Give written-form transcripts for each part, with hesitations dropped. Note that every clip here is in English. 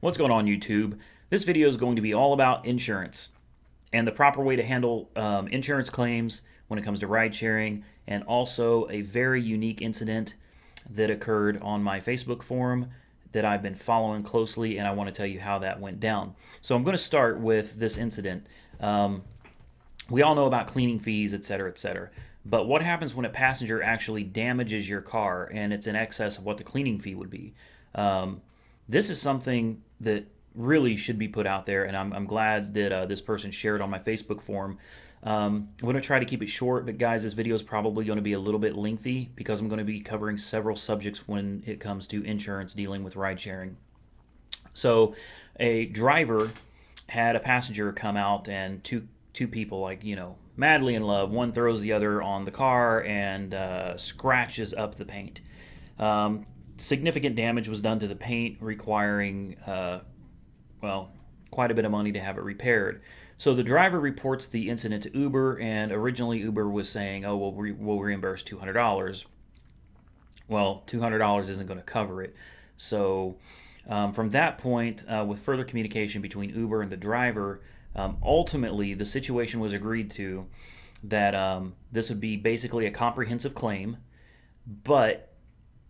What's going on, YouTube? This video is going to be all about insurance and the proper way to handle insurance claims when it comes to ride sharing, and also a very unique incident that occurred on my Facebook forum that I've been following closely, and I want to tell you how that went down. So I'm going to start with this incident. We all know about cleaning fees, etc., etc. But what happens when a passenger actually damages your car and it's in excess of what the cleaning fee would be? This is something that really should be put out there, and I'm glad that this person shared on my Facebook forum. I'm going to try to keep it short, but guys, this video is probably going to be a little bit lengthy because I'm going to be covering several subjects when it comes to insurance dealing with ride sharing. So a driver had a passenger come out, and two people, like, madly in love. One throws the other on the car and scratches up the paint. Significant damage was done to the paint, requiring, quite a bit of money to have it repaired. So the driver reports the incident to Uber, and originally Uber was saying, oh, well, we'll reimburse $200. Well, $200 isn't going to cover it. So from that point, with further communication between Uber and the driver, ultimately the situation was agreed to that this would be basically a comprehensive claim. But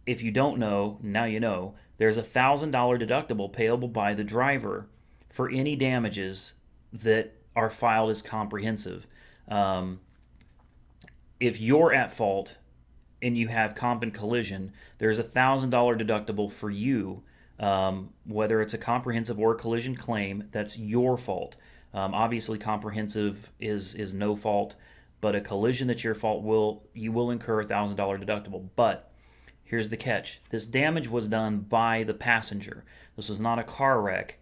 if you don't know, now you know, there's a $1,000 deductible payable by the driver for any damages that are filed as comprehensive. If you're at fault and you have comp and collision, there's a $1,000 deductible for you, whether it's a comprehensive or a collision claim. That's your fault. Obviously, comprehensive is no fault, but a collision that's your fault, you will incur a $1,000 deductible. But here's the catch: this damage was done by the passenger. This was not a car wreck.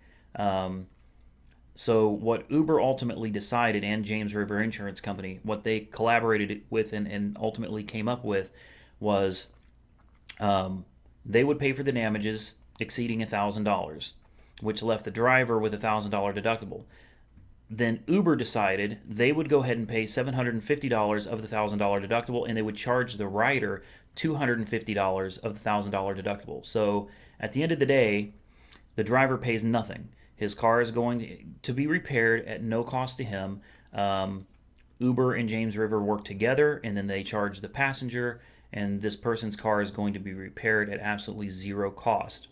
So what Uber ultimately decided, and James River Insurance Company, what they collaborated with and ultimately came up with was they would pay for the damages exceeding $1,000, which left the driver with a $1,000 deductible. Then Uber decided they would go ahead and pay $750 of the $1,000 deductible, and they would charge the rider $250 of the $1,000 deductible. So at the end of the day, the driver pays nothing. His car is going to be repaired at no cost to him. Uber and James River work together, and then they charge the passenger, and this person's car is going to be repaired at absolutely zero cost.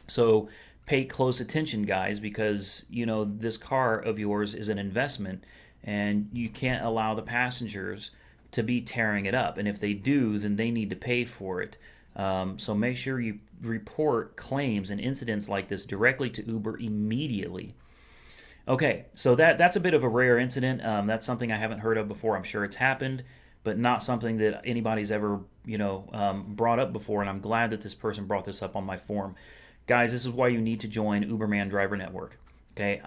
So pay close attention, guys, because this car of yours is an investment, and you can't allow the passengers to be tearing it up. And if they do, then they need to pay for it. So make sure you report claims and incidents like this directly to Uber immediately. Okay, so that's a bit of a rare incident. That's something I haven't heard of before. I'm sure it's happened, but not something that anybody's ever brought up before. And I'm glad that this person brought this up on my forum. Guys, this is why you need to join Oberman Driver Network. Okay,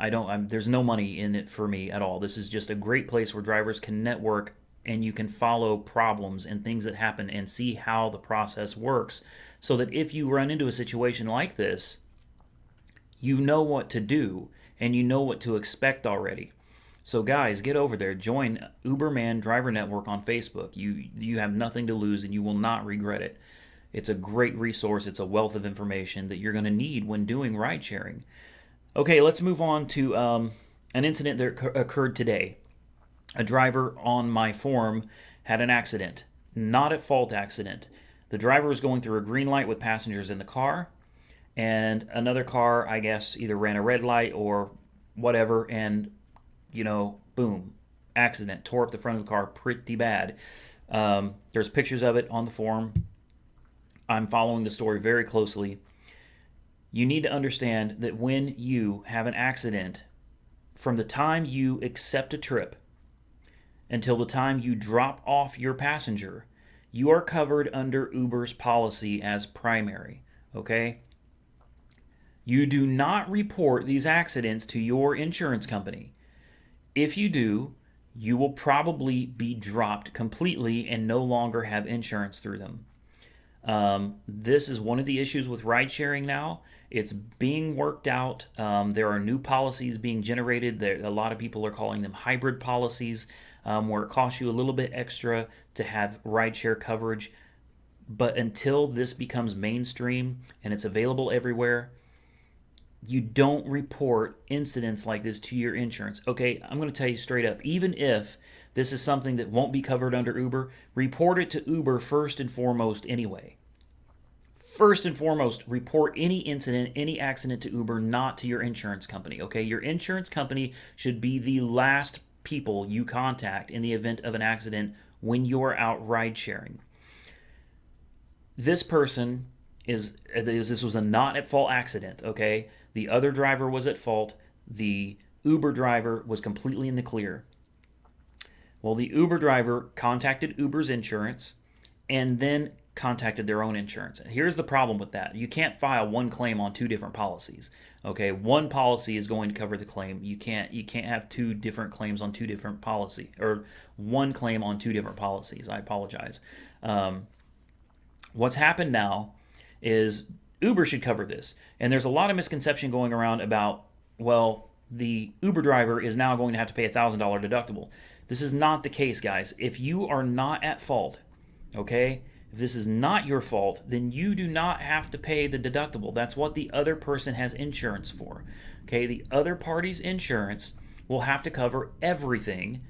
there's no money in it for me at all. This is just a great place where drivers can network, and you can follow problems and things that happen and see how the process works, so that if you run into a situation like this, you know what to do and you know what to expect already. So guys, get over there, join Oberman Driver Network on Facebook. You have nothing to lose, and you will not regret it. It's a great resource. It's a wealth of information that you're going to need when doing ride sharing. Okay, let's move on to an incident that occurred today. A driver on my forum had an accident, not at fault accident. The driver was going through a green light with passengers in the car, and another car, I guess, either ran a red light or whatever, and, boom, accident, tore up the front of the car pretty bad. There's pictures of it on the forum. I'm following the story very closely. You need to understand that when you have an accident, from the time you accept a trip until the time you drop off your passenger, you are covered under Uber's policy as primary, okay? You do not report these accidents to your insurance company. If you do, you will probably be dropped completely and no longer have insurance through them. This is one of the issues with ride sharing now. It's being worked out. There are new policies being generated. A lot of people are calling them hybrid policies, where it costs you a little bit extra to have ride share coverage. But until this becomes mainstream and it's available everywhere, You don't report incidents like this to your insurance. Okay, I'm going to tell you straight up, even if this is something that won't be covered under Uber, report it to Uber first and foremost anyway. First and foremost, report any incident, any accident to Uber, not to your insurance company. Okay, your insurance company should be the last people you contact in the event of an accident when you're out ride sharing. This person this was a not at fault accident. Okay, the other driver was at fault. The Uber driver was completely in the clear. Well, the Uber driver contacted Uber's insurance and then contacted their own insurance. Here's the problem with that. You can't file one claim on two different policies. Okay, one policy is going to cover the claim. You can't have two different claims on two different policy, or one claim on two different policies. I apologize. What's happened now is Uber should cover this. And there's a lot of misconception going around about, well, the Uber driver is now going to have to pay a $1,000 deductible. This is not the case, guys. If you are not at fault, okay, if this is not your fault, then you do not have to pay the deductible. That's what the other person has insurance for. Okay, the other party's insurance will have to cover everything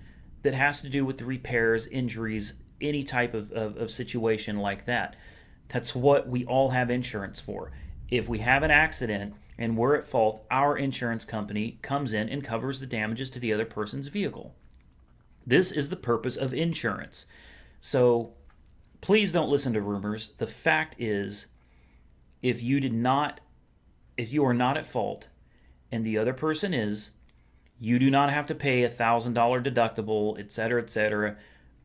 that has to do with the repairs, injuries, any type of situation like that. That's what we all have insurance for. If we have an accident and we're at fault, our insurance company comes in and covers the damages to the other person's vehicle. This is the purpose of insurance. So please don't listen to rumors. The fact is, if you are not at fault and the other person is, you do not have to pay a $1,000 deductible, etc., etc.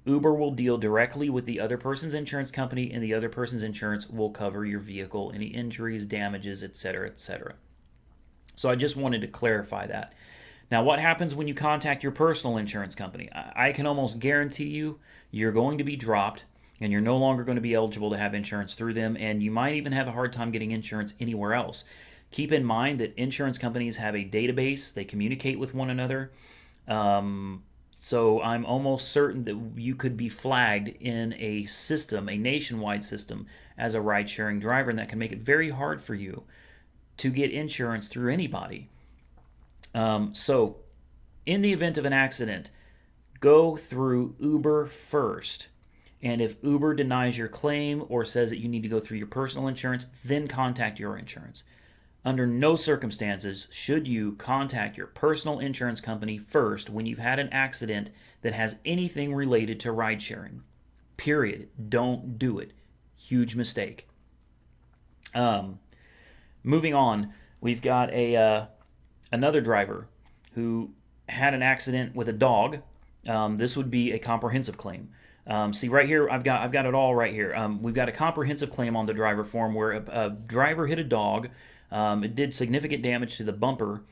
Uber will deal directly with the other person's insurance company, and the other person's insurance will cover your vehicle, any injuries, damages, etc., etc. So I just wanted to clarify that. Now, what happens when you contact your personal insurance company? I can almost guarantee you're going to be dropped, and you're no longer going to be eligible to have insurance through them, and you might even have a hard time getting insurance anywhere else. Keep in mind that insurance companies have a database. They communicate with one another. So I'm almost certain that you could be flagged in a system, a nationwide system, as a ride-sharing driver, and that can make it very hard for you to get insurance through anybody. So in the event of an accident, go through Uber first. And if Uber denies your claim or says that you need to go through your personal insurance, then contact your insurance. Under no circumstances should you contact your personal insurance company first when you've had an accident that has anything related to ride sharing. Period. Don't do it. Huge mistake. Moving on, we've got another driver who had an accident with a dog. This would be a comprehensive claim. See right here, I've got it all right here. We've got a comprehensive claim on the driver form where a driver hit a dog. It did significant damage to the bumper.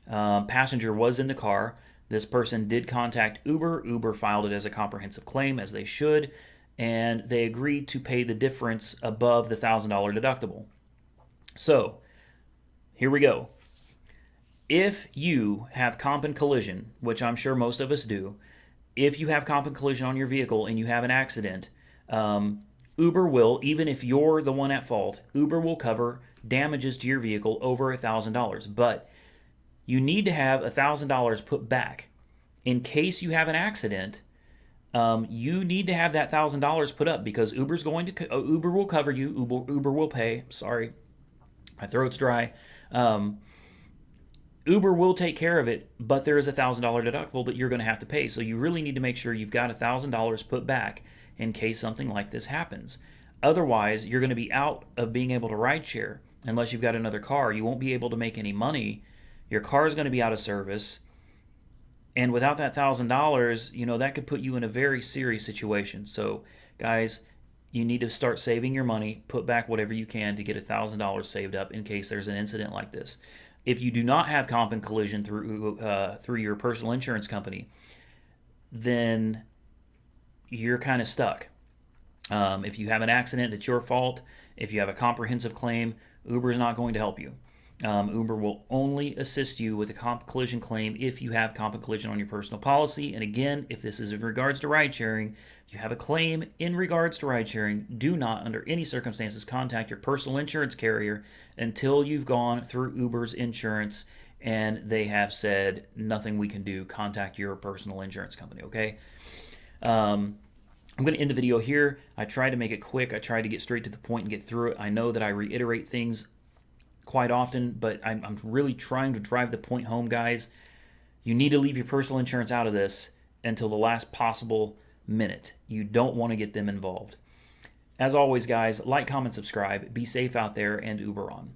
Passenger was in the car. This person did contact Uber. Uber filed it as a comprehensive claim, as they should, and they agreed to pay the difference above the $1,000 deductible. So, here we go. If you have comp and collision, which I'm sure most of us do, if you have comp and collision on your vehicle and you have an accident, Uber will, even if you're the one at fault, Uber will cover damages to your vehicle over $1,000. But you need to have $1,000 put back. In case you have an accident, you need to have that $1,000 put up because Uber will cover you. Uber will pay. Sorry, my throat's dry. Uber will take care of it, but there is a $1,000 deductible that you're going to have to pay. So you really need to make sure you've got $1,000 put back in case something like this happens. Otherwise, you're going to be out of being able to ride share unless you've got another car. You won't be able to make any money. Your car is going to be out of service. And without that $1,000, that could put you in a very serious situation. So, guys, you need to start saving your money, put back whatever you can to get $1,000 saved up in case there's an incident like this. If you do not have comp and collision through your personal insurance company, then you're kind of stuck. If you have an accident that's your fault, if you have a comprehensive claim, Uber is not going to help you. Uber will only assist you with a comp collision claim if you have comp and collision on your personal policy. And again, if this is in regards to ride sharing, if you have a claim in regards to ride sharing, do not, under any circumstances, contact your personal insurance carrier until you've gone through Uber's insurance and they have said nothing we can do. Contact your personal insurance company, okay? I'm going to end the video here. I tried to make it quick. I tried to get straight to the point and get through it. I know that I reiterate things quite often, but I'm really trying to drive the point home, guys. You need to leave your personal insurance out of this until the last possible minute. You don't want to get them involved. As always, guys, like, comment, subscribe. Be safe out there, and Uber on.